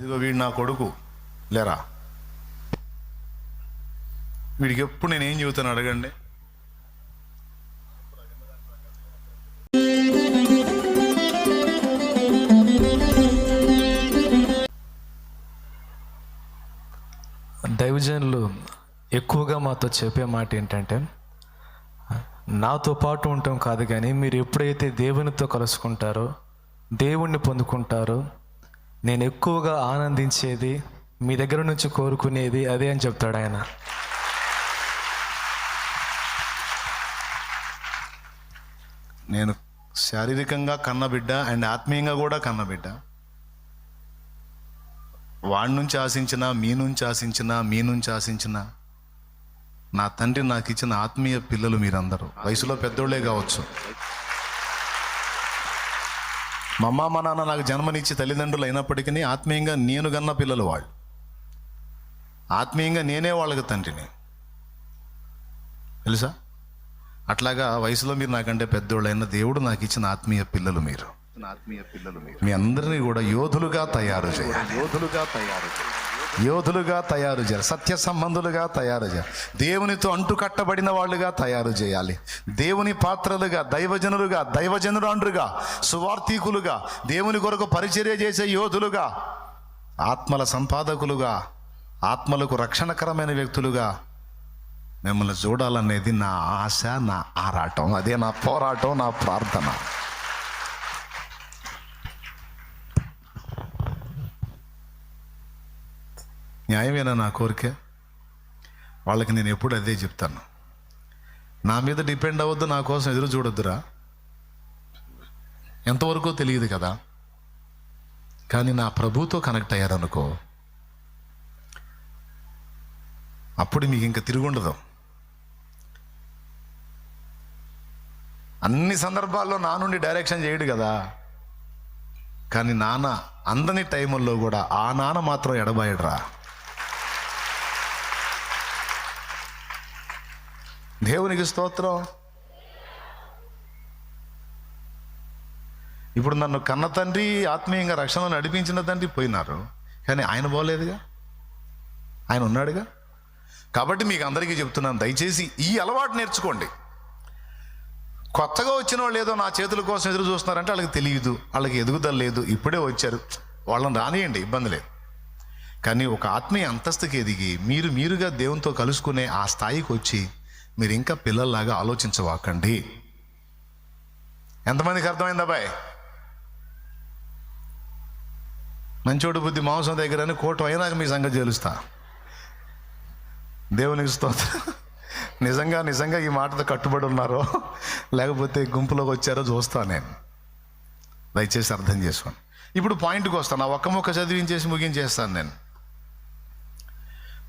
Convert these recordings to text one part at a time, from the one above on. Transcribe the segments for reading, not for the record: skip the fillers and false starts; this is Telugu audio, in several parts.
ఇదిగో వీడు నా కొడుకు లేరా, వీడికి ఎప్పుడు నేనేం చెబుతాను అడగండి. దైవజనులు ఎక్కువగా మాతో చెప్పే మాట ఏంటంటే, నాతో పాటు ఉండటం కాదు కానీ మీరు ఎప్పుడైతే దేవునితో కలుసుకుంటారో, దేవుణ్ణి పొందుకుంటారో, నేను ఎక్కువగా ఆనందించేది, మీ దగ్గర నుంచి కోరుకునేది అదే అని చెప్తాడు ఆయన. నేను శారీరకంగా కన్నబిడ్డ అండ్ ఆత్మీయంగా కూడా కన్నబిడ్డ. వాడి నుంచి ఆశించిన, మీ నుంచి ఆశించిన, మీ నుంచి ఆశించిన నా తండ్రి నాకు ఇచ్చిన ఆత్మీయ పిల్లలు మీరందరూ. వయసులో పెద్దోళ్లే కావచ్చు. మా అమ్మ మా నాన్న నాకు జన్మనిచ్చి తల్లిదండ్రులు అయినప్పటికీ ఆత్మీయంగా నేను కన్న పిల్లలు వాళ్ళు. ఆత్మీయంగా నేనే వాళ్ళకి తండ్రిని, తెలుసా? అట్లాగా వయసులో మీరు నాకంటే పెద్దోళ్ళైన దేవుడు నాకు ఇచ్చిన ఆత్మీయ పిల్లలు మీరు. మీ అందరినీ కూడా యోధులుగా తయారు చేయాలి, యోధులుగా తయారు చేయాలి, సత్య సంబంధులుగా తయారు చేయాలి, దేవునితో అంటుకట్టబడిన వాళ్ళుగా తయారు చేయాలి, దేవుని పాత్రలుగా, దైవజనులుగా, దైవజనురాండ్రుగా, సువార్థికులుగా, దేవుని కొరకు పరిచర్య చేసే యోధులుగా, ఆత్మల సంపాదకులుగా, ఆత్మలకు రక్షణకరమైన వ్యక్తులుగా మిమ్మల్ని చూడాలనేది నా ఆశ, నా ఆరాటం, అదే నా పోరాటం, నా ప్రార్థన. న్యాయమేనా నా కోరిక? వాళ్ళకి నేను ఎప్పుడు అదే చెప్తాను, నా మీద డిపెండ్ అవ్వద్దు, నా కోసం ఎదురు చూడొద్దురా. ఎంతవరకు తెలియదు కదా, కానీ నా ప్రభుతో కనెక్ట్ అయ్యారనుకో, అప్పుడు మీకు ఇంకా తిరుగుండదు. అన్ని సందర్భాల్లో నా నుండి డైరెక్షన్ చేయడు కదా, కానీ నాన్న అందని టైముల్లో కూడా ఆ నాన్న మాత్రం ఎడబాయడురా. దేవునికి స్తోత్రం. ఇప్పుడు నన్ను కన్న తండ్రి, ఆత్మీయంగా రక్షణ నడిపించిన తండ్రి పోయినారు, కానీ ఆయన పోలేదుగా, ఆయన ఉన్నాడుగా. కాబట్టి మీకు అందరికీ చెప్తున్నాను, దయచేసి ఈ అలవాటు నేర్చుకోండి. కొత్తగా వచ్చిన వాళ్ళు ఏదో నా చేతుల కోసం ఎదురు చూస్తున్నారంటే వాళ్ళకి తెలియదు, వాళ్ళకి ఎదుగుదల లేదు, ఇప్పుడే వచ్చారు, వాళ్ళని రానియండి, ఇబ్బంది లేదు. కానీ ఒక ఆత్మీయ అంతస్తుకి ఎదిగి మీరుగా దేవునితో కలుసుకునే ఆ స్థాయికి వచ్చి మీరు ఇంకా పిల్లల్లాగా ఆలోచించవాకండి. ఎంతమందికి అర్థమైందా బాయ్? మంచోడు బుద్ధి మాంసం దగ్గరని కోటం అయినాక మీ సంగతి తెలుస్తా. దేవునికి స్తోత్రం. నిజంగా ఈ మాటతో కట్టుబడి ఉన్నారో లేకపోతే గుంపులోకి వచ్చారో చూస్తా నేను. దయచేసి అర్థం చేసుకోండి. ఇప్పుడు పాయింట్కి వస్తాను, ఒక్క మొక్క చదివించేసి ముగించేస్తాను నేను.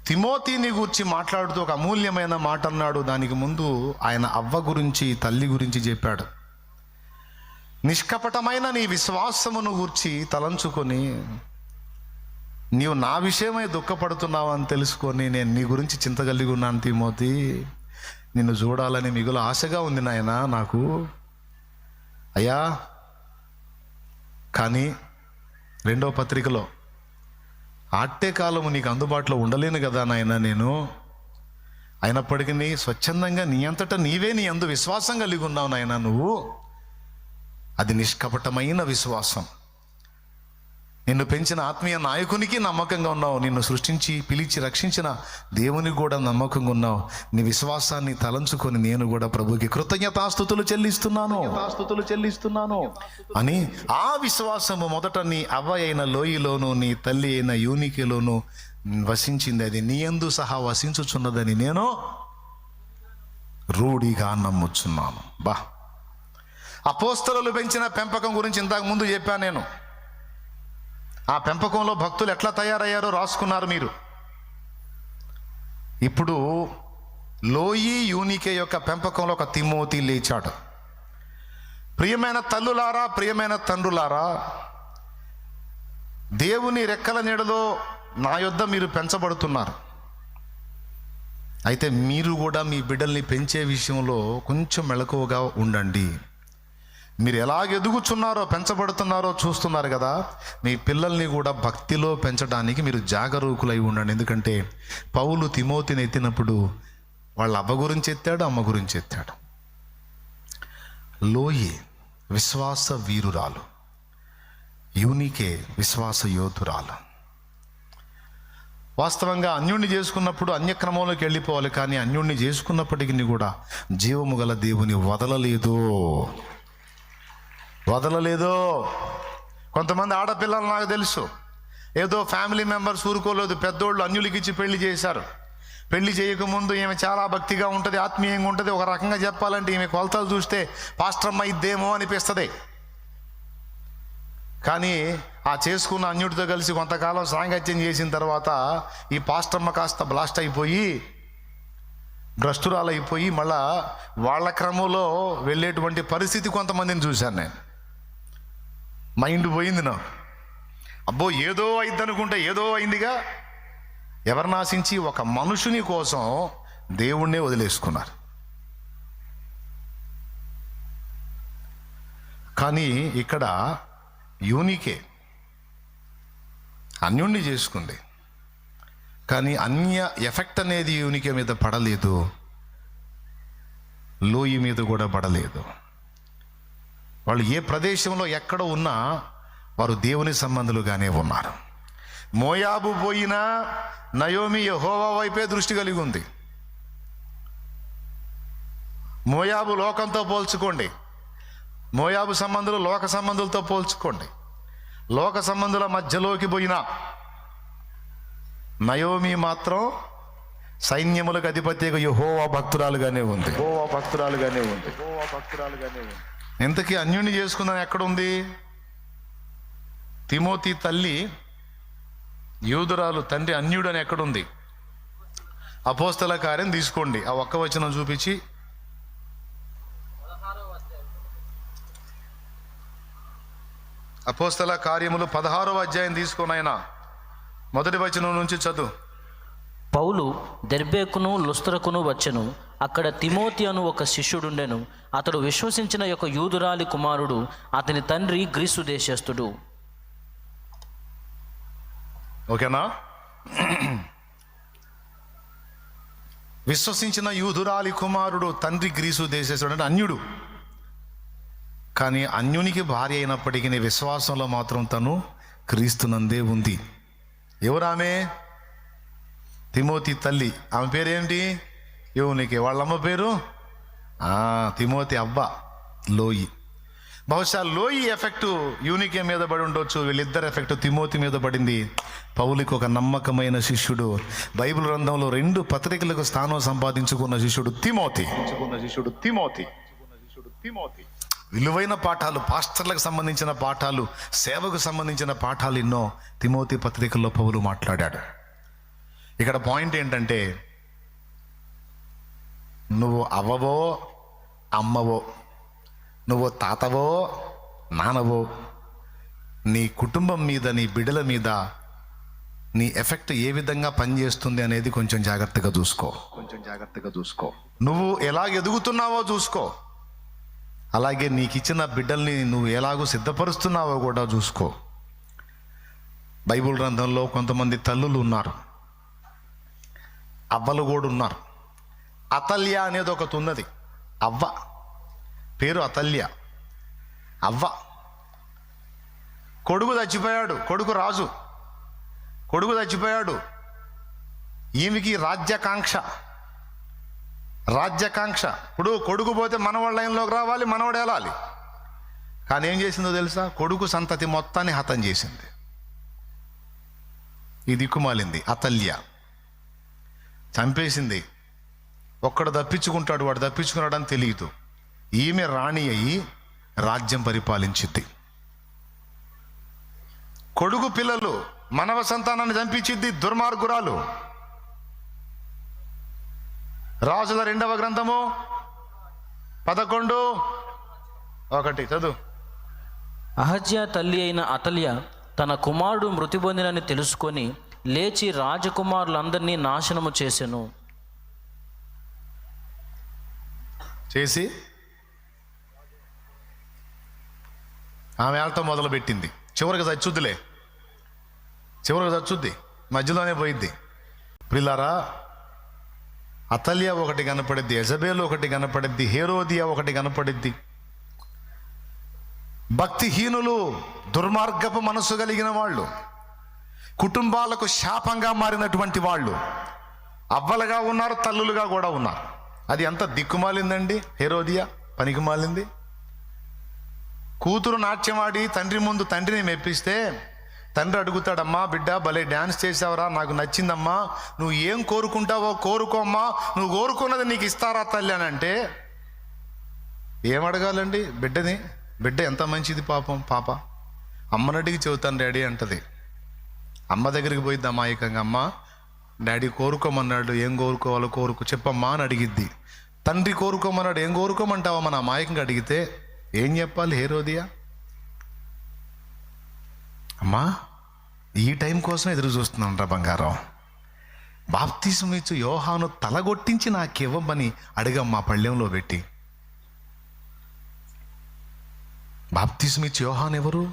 తిమోతిని గురించి మాట్లాడుతూ ఒక అమూల్యమైన మాట అన్నాడు. దానికి ముందు ఆయన అవ్వ గురించి, తల్లి గురించి చెప్పాడు. నిష్కపటమైన నీ విశ్వాసమును గూర్చి తలంచుకొని నీవు నా విషయమై దుఃఖపడుతున్నావు అని తెలుసుకొని నేను నీ గురించి చింత కలిగి ఉన్నాను తిమోతి. నిన్ను చూడాలని మిగులు ఆశగా ఉంది నాయనా నాకు. అయ్యా, కానీ 2వ పత్రికలో ఆట్టే కాలము నీకు అందుబాటులో ఉండలేను కదా నాయనా నేను. అయినప్పటికీ స్వచ్ఛందంగా నీ అంతటా నీవే నీ అందు విశ్వాసం కలిగి ఉన్నావు నాయనా నువ్వు. అది నిష్కపటమైన విశ్వాసం. నిన్ను పెంచిన ఆత్మీయ నాయకునికి నమ్మకంగా ఉన్నావు. నిన్ను సృష్టించి పిలిచి రక్షించిన దేవునికి కూడా నమ్మకంగా ఉన్నావు. నీ విశ్వాసాన్ని తలంచుకొని నేను కూడా ప్రభుకి కృతజ్ఞతాస్తుతులు చెల్లిస్తున్నాను అని ఆ విశ్వాసము మొదట నీ అవ్వ అయిన లోయలోను, నీ తల్లి అయిన యూనికేలోను వసించింది. అది నీ యందు సహా వసించుచున్నదని నేను రూఢిగా నమ్ముచున్నాను. బా, అపోస్తలులు పెంచిన పెంపకం గురించి ఇంతకు ముందు చెప్పాను నేను. ఆ పెంపకంలో భక్తులు ఎట్లా తయారయ్యారో రాసుకున్నారు మీరు. ఇప్పుడు లోయి యూనికే యొక్క పెంపకంలో ఒక తిమోతి లేచాడు. ప్రియమైన తల్లులారా, ప్రియమైన తండ్రులారా, దేవుని రెక్కల నీడలో నా యొద్ద మీరు పెంచబడుతున్నారు. అయితే మీరు కూడా మీ బిడ్డల్ని పెంచే విషయంలో కొంచెం మెలకువగా ఉండండి. మీరు ఎలాగ ఎదుగుచున్నారో, పెంచబడుతున్నారో చూస్తున్నారు కదా. మీ పిల్లల్ని కూడా భక్తిలో పెంచడానికి మీరు జాగరూకులై ఉండండి. ఎందుకంటే పౌలు తిమోతిని ఎత్తినప్పుడు వాళ్ళ అబ్బ గురించి ఎత్తాడు, అమ్మ గురించి ఎత్తాడు. లోయి విశ్వాస వీరురాలు, యూనికే విశ్వాస యోధురాలు. వాస్తవంగా అన్యుణ్ణి చేసుకున్నప్పుడు అన్యక్రమంలోకి వెళ్ళిపోవాలి, కానీ అన్యుణ్ణి చేసుకున్నప్పటికీ కూడా జీవము గల దేవుని వదలలేదు. కొంతమంది ఆడపిల్లలు నాకు తెలుసు, ఏదో ఫ్యామిలీ మెంబర్స్ ఊరుకోలేదు, పెద్దోళ్ళు అన్యులకి ఇచ్చి పెళ్లి చేశారు. పెళ్లి చేయకముందు ఈమె చాలా భక్తిగా ఉంటుంది, ఆత్మీయంగా ఉంటుంది. ఒక రకంగా చెప్పాలంటే ఈమె కొలతలు చూస్తే పాస్టర్ అమ్మ ఇద్దేమో అనిపిస్తుంది. కానీ ఆ చేసుకున్న అన్యుడితో కలిసి కొంతకాలం సాంగత్యం చేసిన తర్వాత ఈ పాస్టమ్మ కాస్త బ్లాస్ట్ అయిపోయి, భ్రష్టురాలైపోయి, మళ్ళా వాళ్ళ క్రమంలో వెళ్ళేటువంటి పరిస్థితి కొంతమందిని చూశాను నేను. మైండ్ పోయింది నా. అబ్బో ఏదో అయింది అనుకుంటే ఏదో అయిందిగా. ఎవరిని ఆశించి? ఒక మనుషుని కోసం దేవుణ్ణే వదిలేసుకున్నారు. కానీ ఇక్కడ యూనికే అన్యుణ్ణి చేసుకుంది, కానీ అన్య ఎఫెక్ట్ అనేది యూనికే మీద పడలేదు, లోయి మీద కూడా పడలేదు. వాళ్ళు ఏ ప్రదేశంలో ఎక్కడ ఉన్నా వారు దేవుని సంబంధులుగానే ఉన్నారు. మోయాబు పోయినా నయోమి యెహోవా వైపే దృష్టి కలిగి ఉంది. మోయాబు లోకంతో పోల్చుకోండి, మోయాబు సంబంధులు లోక సంబంధులతో పోల్చుకోండి. లోక సంబంధుల మధ్యలోకి పోయినా నయోమి మాత్రం సైన్యములకు అధిపతిగా యెహోవా భక్తురాలుగానే ఉంది. ఇంతకీ అన్యుణ్ణి చేసుకుందని ఎక్కడుంది? తిమోతి తల్లి యూదురాలు, తండ్రి అన్యుడు అని ఎక్కడుంది? అపోస్తల కార్యం తీసుకోండి, ఆ ఒక్క వచనం చూపించి. అపోస్తల కార్యములు 16వ అధ్యాయం తీసుకొని ఆయన మొదటి వచనం నుంచి చదువు. పౌలు దెర్బేకును లుస్త్రకును వచ్చెను. అక్కడ తిమోతి అను ఒక శిష్యుడుండెను. అతడు విశ్వసించిన యొక్క యూదురాలి కుమారుడు. అతని తండ్రి గ్రీసు దేశస్థుడు. ఓకేనా? విశ్వసించిన యూదురాలి కుమారుడు, తండ్రి గ్రీసు దేశస్థుడు అంటే అన్యుడు. కానీ అన్యునికి భార్య అయినప్పటికీ విశ్వాసంలో మాత్రం తను క్రీస్తునందే ఉంది. ఎవరామె? తిమోతి తల్లి. ఆమె పేరేంటి? యూనికే. వాళ్ళమ్మ పేరు తిమోతి అవ్వ లోయి. బహుశా లోయి ఎఫెక్టు యూనికే మీద పడి ఉండొచ్చు, వీళ్ళిద్దరు ఎఫెక్టు తిమోతి మీద పడింది. పౌలుకి ఒక నమ్మకమైన శిష్యుడు, బైబిల్ గ్రంథంలో 2 పత్రికలకు స్థానం సంపాదించుకున్న శిష్యుడు తిమోతి. విలువైన పాఠాలు, పాస్టర్లకు సంబంధించిన పాఠాలు, సేవకు సంబంధించిన పాఠాలు ఎన్నో తిమోతి పత్రికల్లో పౌలు మాట్లాడాడు. ఇక్కడ పాయింట్ ఏంటంటే, నువ్వు అవ్వవో అమ్మవో, నువ్వు తాతవో నానవో, నీ కుటుంబం మీద, నీ బిడ్డల మీద నీ ఎఫెక్ట్ ఏ విధంగా పనిచేస్తుంది అనేది కొంచెం జాగ్రత్తగా చూసుకో. నువ్వు ఎలా ఎదుగుతున్నావో చూసుకో, అలాగే నీకు ఇచ్చిన బిడ్డల్ని నువ్వు ఎలాగో సిద్ధపరుస్తున్నావో కూడా చూసుకో. బైబిల్ గ్రంథంలో కొంతమంది తల్లులు ఉన్నారు, అవ్వలు కూడా ఉన్నారు. అతల్య అనేది ఒకటి ఉన్నది. అవ్వ పేరు అతల్య. అవ్వ కొడుకు చచ్చిపోయాడు, కొడుకు రాజు, కొడుకు చచ్చిపోయాడు. ఈమెకి రాజ్యాకాంక్ష. ఇప్పుడు కొడుకు పోతే మనవాళ్ళ లైన్లోకి రావాలి, మనవాడు వెళ్ళాలి. కానీ ఏం చేసిందో తెలుసా? కొడుకు సంతతి మొత్తాన్ని హతం చేసింది. ఈ దిక్కుమాలింది అతల్య, చంపేసింది. ఒక్కడు తప్పించుకుంటాడు, వాడు తప్పించుకున్నాడని తెలియదు. ఈమె రాణి అయి రాజ్యం పరిపాలించిద్ది. కొడుకు పిల్లలు మనవ సంతానాన్ని చంపించిద్ది, దుర్మార్గురాలు. రాజుల 2వ గ్రంథము 11:1 చదువు. అహజ్యా తల్లి అయిన అతల్య తన కుమారుడు మృతి పొందినని తెలుసుకొని లేచి రాజకుమారులందరినీ నాశనము చేసి ఆమె ఏళ్ళతో మొదలుపెట్టింది, చివరికి చచ్చుద్దిలే, చివరికి చచ్చుద్ది, మధ్యలోనే పోయిద్ది. ప్రిల్లారా, అతల్య ఒకటి కనపడిద్ది, యెజబేలు ఒకటి కనపడిద్ది, హేరోదియా ఒకటి కనపడిద్ది. భక్తిహీనులు, దుర్మార్గపు మనసు కలిగిన వాళ్ళు, కుటుంబాలకు శాపంగా మారినటువంటి వాళ్ళు అవ్వలుగా ఉన్నారు, తల్లులుగా కూడా ఉన్నారు. అది ఎంత దిక్కుమాలిందండి హేరోదియా, పనికి మాలింది. కూతురు నాట్యమాడి తండ్రి ముందు తండ్రిని మెప్పిస్తే తండ్రి అడుగుతాడమ్మా, బిడ్డ భలే డ్యాన్స్ చేసావురా, నాకు నచ్చిందమ్మా, నువ్వు ఏం కోరుకుంటావో కోరుకోమ్మా, నువ్వు కోరుకున్నది నీకు ఇస్తారా తల్లి అని అంటే ఏమడగాలండి బిడ్డని? బిడ్డ ఎంత మంచిది పాపం, పాప అమ్మనడిగి చెబుతాను డాడీ అంటది. అమ్మ దగ్గరికి పోయిద్ది అమాయకంగా, అమ్మ డాడీ కోరుకోమన్నాడు, ఏం కోరుకోవాలో చెప్పమ్మా అని అడిగిద్ది. తండ్రి కోరుకోమన్నాడు, ఏం కోరుకోమంటావా మన అమాయకంగా అడిగితే ఏం చెప్పాలి హేరోదియా? అమ్మా ఈ టైం కోసం ఎదురు చూస్తున్నాను రా బంగారం, బాప్తిసం ఇచ్చు యోహాను తలగొట్టించి నాకివ్వమని అడిగమ్మా పళ్ళెంలో పెట్టి. బాప్తిసం ఇచ్చు యోహాను ఎవరు?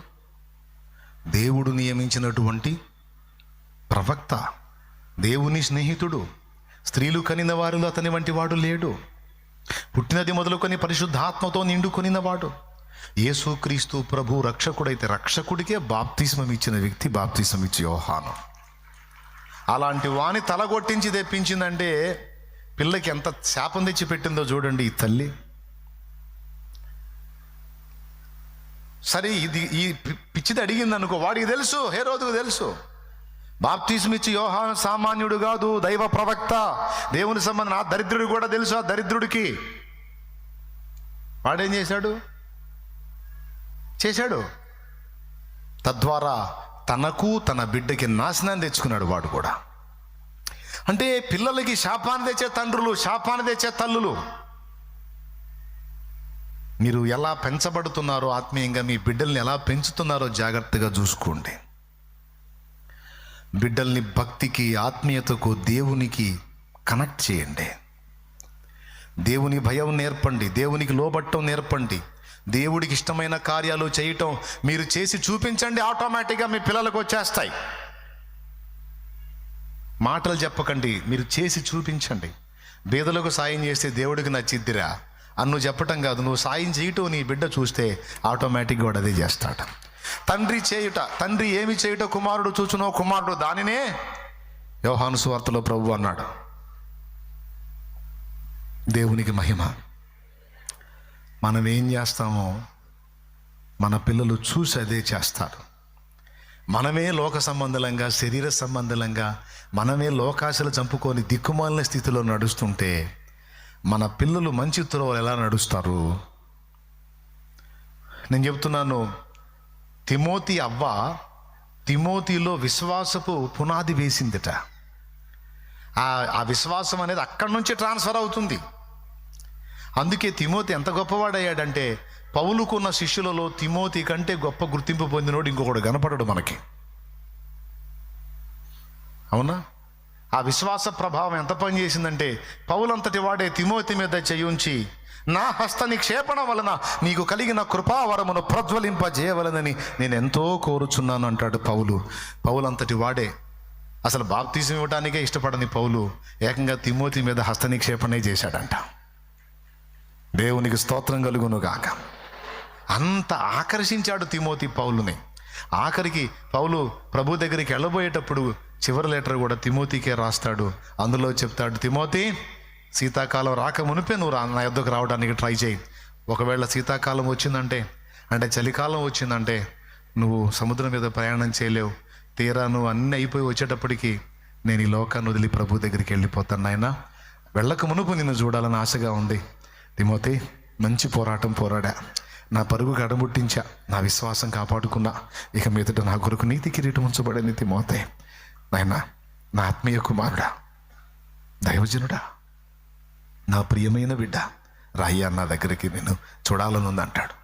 దేవుడు నియమించినటువంటి ప్రవక్త, దేవుని స్నేహితుడు. స్త్రీలు కనిన వారిలో అతని వంటి వాడు లేడు. పుట్టినది మొదలుకొని పరిశుద్ధాత్మతో నిండుకొనినవాడు. యేసుక్రీస్తు ప్రభు రక్షకుడైతే రక్షకుడికే బాప్తిస్మం ఇచ్చిన వ్యక్తి బాప్తిస్మం ఇచ్చి యోహాను. అలాంటి వాణి తలగొట్టించి తెప్పించిందంటే పిల్లకి ఎంత శాపం తెచ్చి పెట్టిందో చూడండి ఈ తల్లి. సరే, ఈ పిచ్చిది అడిగింది అనుకో, వాడికి తెలుసు, హేరోదుకు తెలుసు బాప్తిస్మం ఇచ్చి యోహాను సామాన్యుడు కాదు, దైవ ప్రవక్త, దేవుని సంబంధం. ఆ దరిద్రుడు కూడా తెలుసు. ఆ దరిద్రుడికి వాడేం చేశాడు? తద్వారా తనకు తన బిడ్డకి నాశనాన్ని తెచ్చుకున్నాడు వాడు కూడా. అంటే పిల్లలకి శాపాన్ని తెచ్చే తండ్రులు, శాపాన్ని తెచ్చే తల్లులు. మీరు ఎలా పెంచబడుతున్నారో ఆత్మీయంగా, మీ బిడ్డల్ని ఎలా పెంచుతున్నారో జాగ్రత్తగా చూసుకోండి. బిడ్డల్ని భక్తికి, ఆత్మీయతకు, దేవునికి కనెక్ట్ చేయండి. దేవుని భయం నేర్పండి, దేవునికి లోబట్టం నేర్పండి, దేవుడికి ఇష్టమైన కార్యాలు చేయటం మీరు చేసి చూపించండి. ఆటోమేటిక్గా మీ పిల్లలకు వచ్చేస్తాయి. మాటలు చెప్పకండి, మీరు చేసి చూపించండి. బీదలకు సాయం చేస్తే దేవుడికి నచ్చిద్దిరా అని నువ్వు చెప్పటం కాదు, నువ్వు సాయం చేయటం నీ బిడ్డ చూస్తే ఆటోమేటిక్గా వాడు అదే చేస్తాడు. తండ్రి ఏమి చేయుట కుమారుడు చూచునో కుమారుడు దానినే యోహాను సువార్తలో ప్రభు అన్నాడు. దేవునికి మహిమ. మనం ఏం చేస్తామో మన పిల్లలు చూసి అదే చేస్తారు. మనమే లోక సంబంధంగా, శరీర సంబంధంగా, మనమే లోకాశలు చంపుకొని దిక్కుమాలిన స్థితిలో నడుస్తుంటే మన పిల్లలు మంచి త్రోవలు ఎలా నడుస్తారు? నేను చెప్తున్నాను, తిమోతి అవ్వ తిమోతిలో విశ్వాసపు పునాది వేసిందిట. ఆ విశ్వాసం అనేది అక్కడి నుంచి ట్రాన్స్ఫర్ అవుతుంది. అందుకే తిమోతి ఎంత గొప్పవాడయ్యాడంటే, పౌలుకున్న శిష్యులలో తిమోతి కంటే గొప్ప గుర్తింపు పొందినోడు ఇంకొకడు కనపడడు మనకి. అవునా? ఆ విశ్వాస ప్రభావం ఎంత పనిచేసిందంటే, పౌలంతటి వాడే తిమోతి మీద చేయుంచి, నా హస్త నిక్షేపణ వలన నీకు కలిగిన కృపావరమును ప్రజ్వలింపజేయవలనని నేను ఎంతో కోరుచున్నాను అంటాడు పౌలు. పౌలంతటి వాడే అసలు బాప్తిజం ఇవ్వడానికే ఇష్టపడని పౌలు ఏకంగా తిమోతి మీద హస్త నిక్షేపణే చేశాడంట. దేవునికి స్తోత్రం కలుగును గాక. అంత ఆకర్షించాడు తిమోతి పౌలుని. ఆఖరికి పౌలు ప్రభు దగ్గరికి వెళ్ళబోయేటప్పుడు చివరి లెటర్ కూడా తిమోతికే రాస్తాడు. అందులో చెప్తాడు, తిమోతి, శీతాకాలం రాక మునిపే నువ్వు నా యొద్దకు రావడానికి ట్రై చేయి. ఒకవేళ శీతాకాలం వచ్చిందంటే, అంటే చలికాలం వచ్చిందంటే నువ్వు సముద్రం మీద ప్రయాణం చేయలేవు. తీరా నువ్వు అన్నీ అయిపోయి వచ్చేటప్పటికి నేను ఈ లోకాన్ని వదిలి ప్రభు దగ్గరికి వెళ్ళిపోతాను. నాయనా, వెళ్ళక మునుపు నిన్ను చూడాలని ఆశగా ఉంది. తిమోతి, మంచి పోరాటం పోరాడా, నా పరుగు గడముట్టించా, నా విశ్వాసం కాపాడుకున్నా. ఇక మీదట నా కొరకు నీతి కిరీటం ఉంచబడని తిమోతి, నాయనా, నా ఆత్మీయ కుమారుడా, దైవజనుడా, నా ప్రియమైన బిడ్డ, రాయ్యా నా దగ్గరికి నేను చూడాలనుంది అంటాడు.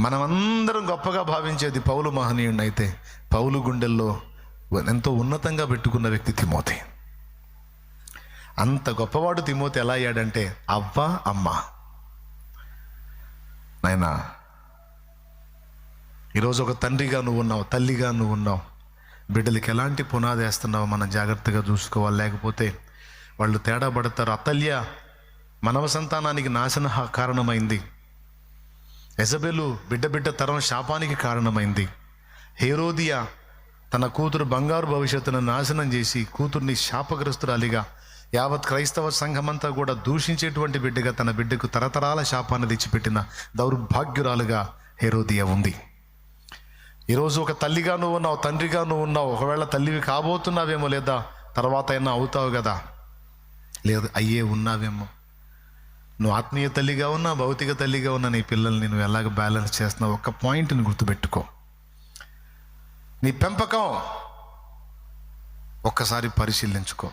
మనమందరం గొప్పగా భావించేది పౌలు మహనీయుడిని అయితే, పౌలు గుండెల్లో ఎంతో ఉన్నతంగా పెట్టుకున్న వ్యక్తి తిమోతి. అంత గొప్పవాడు తిమోతి ఎలా అయ్యాడంటే, అవ్వ అమ్మ, నాయనా ఈరోజు ఒక తండ్రిగా నువ్వు ఉన్నావు, తల్లిగా నువ్వు ఉన్నావు. బిడ్డలకి ఎలాంటి పునాది వేస్తున్నావు మనం జాగ్రత్తగా చూసుకోవాలి. లేకపోతే వాళ్ళు తేడా పడతారు. అతల్య మనవ సంతానానికి నాశన కారణమైంది. యెజబెలు బిడ్డ తరం శాపానికి కారణమైంది. హేరోదియా తన కూతురు బంగారు భవిష్యత్తును నాశనం చేసి కూతుర్ని శాపగ్రస్తురాలిగా యావత్ క్రైస్తవ సంఘమంతా కూడా దూషించేటువంటి బిడ్డగా తన బిడ్డకు తరతరాల శాపాన్ని తెచ్చిపెట్టిన దౌర్భాగ్యురాలుగా హేరోదియా ఉంది. ఈరోజు ఒక తల్లిగా నువ్వు ఉన్నావు, తండ్రిగా నువ్వు ఉన్నావు. ఒకవేళ తల్లివి కాబోతున్నావేమో, లేదా తర్వాత అయినా అవుతావు కదా, లేదు అయ్యే ఉన్నావేమో. నువ్వు ఆత్మీయ తల్లిగా ఉన్నా, భౌతిక తల్లిగా ఉన్నా, నీ పిల్లల్ని నువ్వు ఎలాగ బ్యాలెన్స్ చేస్తున్నావు? ఒక్క పాయింట్ని గుర్తుపెట్టుకో. నీ పెంపకం ఒక్కసారి పరిశీలించుకో.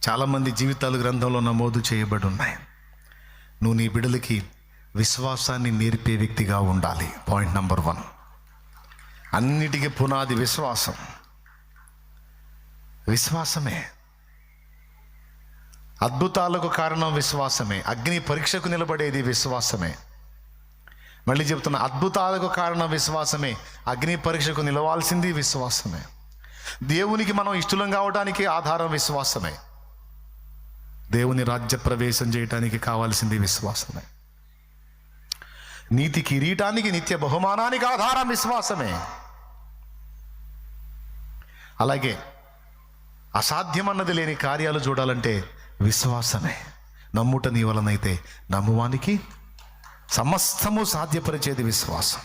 చాలామంది జీవితాలు గ్రంథంలో నమోదు చేయబడి ఉన్నాయి. నువ్వు నీ బిడ్డలకి విశ్వాసాన్ని నేర్పే వ్యక్తిగా ఉండాలి. Point number 1. అన్నిటికీ పునాది విశ్వాసం. విశ్వాసమే. అద్భుతాలకు కారణం విశ్వాసమే. అగ్ని పరీక్షకు నిలబడేది విశ్వాసమే. మళ్ళీ చెప్తున్నా, అద్భుతాలకు కారణం విశ్వాసమే. అగ్ని పరీక్షకు నిలవాల్సింది విశ్వాసమే. దేవునికి మనం ఇష్టలం కావడానికి ఆధారం విశ్వాసమే. దేవుని రాజ్య ప్రవేశం చేయటానికి కావాల్సింది విశ్వాసమే. నీతి కిరీటానికి, నిత్య బహుమానానికి ఆధారం విశ్వాసమే. అలాగే అసాధ్యమన్నది లేని కార్యాలు చూడాలంటే విశ్వాసమే. నమ్ముట నీ వలనైతే నమ్మువానికి సమస్తము సాధ్యపరిచేది విశ్వాసం.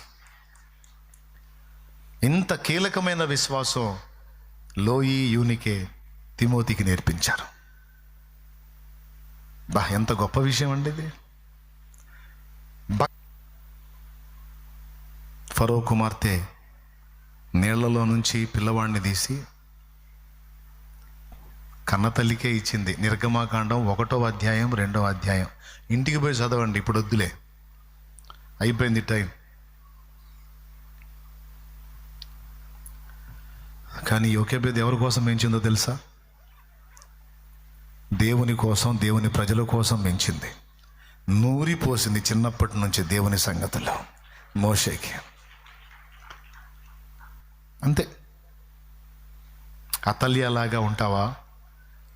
ఇంత కీలకమైన విశ్వాసం లోయి, యూనికే తిమోతికి నేర్పించారు. ఎంత గొప్ప విషయం అండి ఇది. ఫరో కుమార్తె నీళ్లలో నుంచి పిల్లవాడిని తీసి కన్నతల్లికే ఇచ్చింది. నిర్గమాకాండం 1వ అధ్యాయం 2వ అధ్యాయం. ఇంటికి పోయి చదవండి, ఇప్పుడు వద్దులే, అయిపోయింది టైం. కానీ యోకేబేద్ ఎవరి కోసం పెంచిందో తెలుసా? దేవుని కోసం, దేవుని ప్రజల కోసం పెంచింది. నూరిపోసింది చిన్నప్పటి నుంచి దేవుని సంగతుల్లో మోషేకి. అంతే. అతల్యలాగా ఉంటావా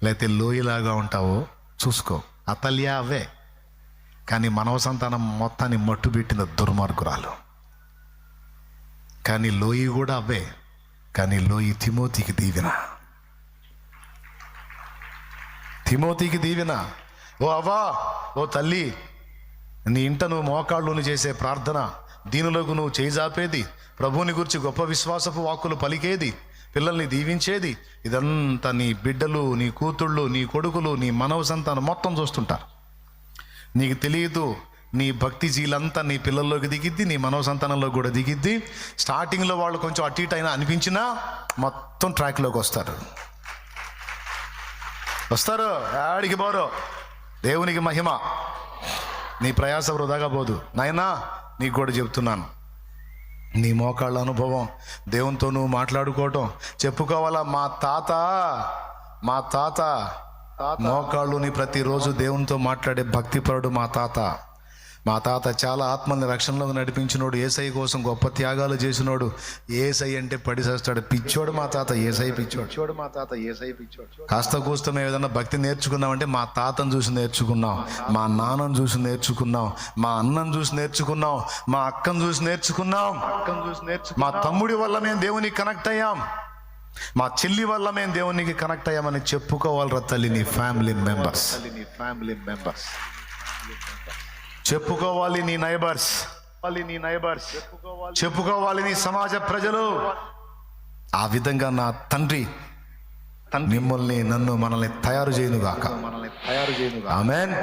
లేకపోతే లోయలాగా ఉంటావో చూసుకో. అతల్య అవే, కానీ మనవ సంతానం మొత్తాన్ని మట్టుబెట్టిన దుర్మార్గురాలు. కానీ లోయి కూడా అవే, కానీ లోయి తిమోతికి దీవెన. తిమోతికి దీవెన. ఓ అవ్వా, ఓ తల్లి, నీ ఇంట నువ్వు మోకాళ్ళును చేసే ప్రార్థన, దీనులకు నువ్వు చేజాపేది, ప్రభువుని గురించి గొప్ప విశ్వాసపు వాక్కులు పలికేది, పిల్లల్ని దీవించేది, ఇదంతా నీ బిడ్డలు, నీ కూతుళ్ళు, నీ కొడుకులు, నీ మనవ సంతానం మొత్తం చూస్తుంటారు. నీకు తెలియదు, నీ భక్తి జీలంతా నీ పిల్లల్లోకి దిగిద్ది, నీ మనవ సంతానంలో కూడా దిగిద్ది. స్టార్టింగ్లో వాళ్ళు కొంచెం అటు ఇటు అయినా అనిపించినా మొత్తం ట్రాక్లోకి వస్తారు. ఆడికి పోరు. దేవునికి మహిమ. నీ ప్రయాస వృధాగా పోదు నాయనా. నీకు కూడా చెప్తున్నాను, నీ మోకాళ్ళ అనుభవం, దేవునితో నువ్వు మాట్లాడుకోవటం చెప్పుకోవాలా. మా తాత మోకాళ్ళుని ప్రతిరోజు దేవునితో మాట్లాడే భక్తిపరుడు మా తాత చాలా ఆత్మల్ని రక్షణలోకి నడిపించినోడు, ఏసై కోసం గొప్ప త్యాగాలు చేసినోడు. ఏసై అంటే పడిసేస్తాడు. పిచ్చోడు మా తాత, ఏసై పిచ్చోడు. కాస్త కూస్త మేము ఏదన్నా భక్తి నేర్చుకున్నామంటే మా తాతను చూసి నేర్చుకున్నాం, మా నాన్నను చూసి నేర్చుకున్నాం, మా అన్నను చూసి నేర్చుకున్నాం, మా అక్కను చూసి నేర్చుకున్నాం, మా తమ్ముడి వల్ల మేము దేవునికి కనెక్ట్ అయ్యాం, మా చెల్లి వల్ల మేము దేవునికి కనెక్ట్ అయ్యామని చెప్పుకోవాలి. తల్లి, నీ ఫ్యామిలీ మెంబర్స్ చెప్పుకోవాలి. నీ నైబర్స్ చెప్పుకోవాలి. నీ సమాజ ప్రజలు. ఆ విధంగా నా తండ్రి మిమ్మల్ని, నన్ను, మనల్ని తయారు చేయనుగాక. ఆమేన్.